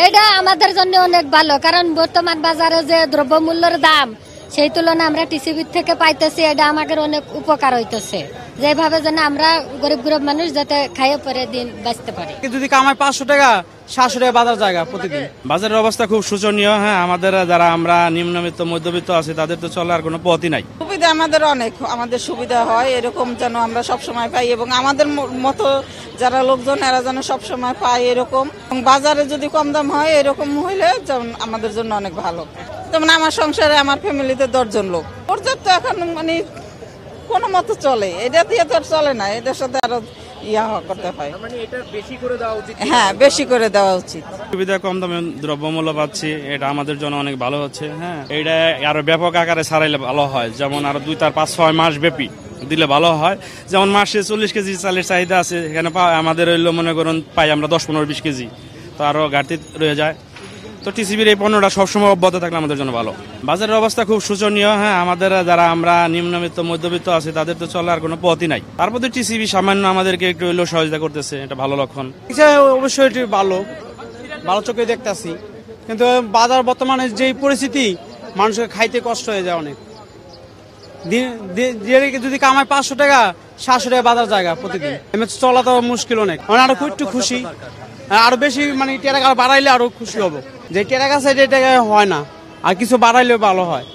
এটা আমাদের জন্য অনেক ভালো, কারণ বর্তমান বাজারে যে দ্রব্যমূল্যের দাম সেই তুলনায় আমরা টিসিবি থেকে পাইতেছি, এটা আমাদের অনেক উপকার হইতেছে। যেভাবে যেন আমরা গরিব গরিব মানুষ যাতে খাইয়ে পরে দিন বাঁচতে পারি। যদি কামায় 500 টাকা 700 টাকা বাজার জায়গা প্রতিদিন। বাজারের অবস্থা খুব শোচনীয়। হ্যাঁ, আমাদের যারা আমরা নিম্নবিত্ত মধ্যবিত্ত আছি তাদের তো চলার কোনো পথই নাই। সুবিধা আমাদের অনেক, আমাদের সুবিধা হয় এরকম যেন আমরা সব সময় পাই, এবং আমাদের মতো যারা লোকজন এরা যেন সব সময় পায় এরকম। বাজারে যদি কম দাম হয় এরকম হইলে যেমন আমাদের জন্য অনেক ভালো। যেমন আমার সংসারে আমার ফ্যামিলিতে 10 জন লোক, পর্যাপ্ত এখন মানে কোনো মতো চলে, এটা দিয়ে তো চলে না, এটার সাথে আরো করতে হয়। হ্যাঁ, বেশি করে দেওয়া উচিত। সুবিধা কম দামে দ্রব্যমূল্য পাচ্ছি, এটা আমাদের জন্য অনেক ভালো হচ্ছে। হ্যাঁ, এটা আরো ব্যাপক আকারে ছাড়াইলে ভালো হয়, যেমন আরো 2, 4, 5, 6 মাস ব্যাপী দিলে ভালো হয়। যেমন মাসে 40 কেজি চালের চাহিদা আছে, এখানে আমাদের হইলো মনে করুন পাই আমরা 10, 15, 20 কেজি, তো আরো ঘাটতি রয়ে যায়। তো টিসিবির এই পণ্যটা সবসময় অব্যাহত থাকলে আমাদের জন্য ভালো। বাজারের অবস্থা খুব শোচনীয়। হ্যাঁ, আমাদের যারা আমরা নিম্নবিত্ত মধ্যবিত্ত আছি তাদের তো চলার কোনো পথই নাই। তারপর তো টিসিবি সামান্য আমাদেরকে একটু হইলেও সহযোগিতা করতেছে, এটা ভালো লক্ষণ। অবশ্যই এটি ভালো চোখে দেখতেছি, কিন্তু বাজার বর্তমানে যেই পরিস্থিতি, মানুষের খাইতে কষ্ট হয়ে যায় অনেক। যদি কামায় 500 টাকা 700 টাকা বাজার জায়গা প্রতিদিন, চলা তো মুশকিল অনেক। আরো একটু খুশি, আরো বেশি মানে টাকা বাড়াইলে আরো খুশি হবো। যে টাকা আছে এটা হয় না, আর কিছু বাড়াইলেও ভালো হয়।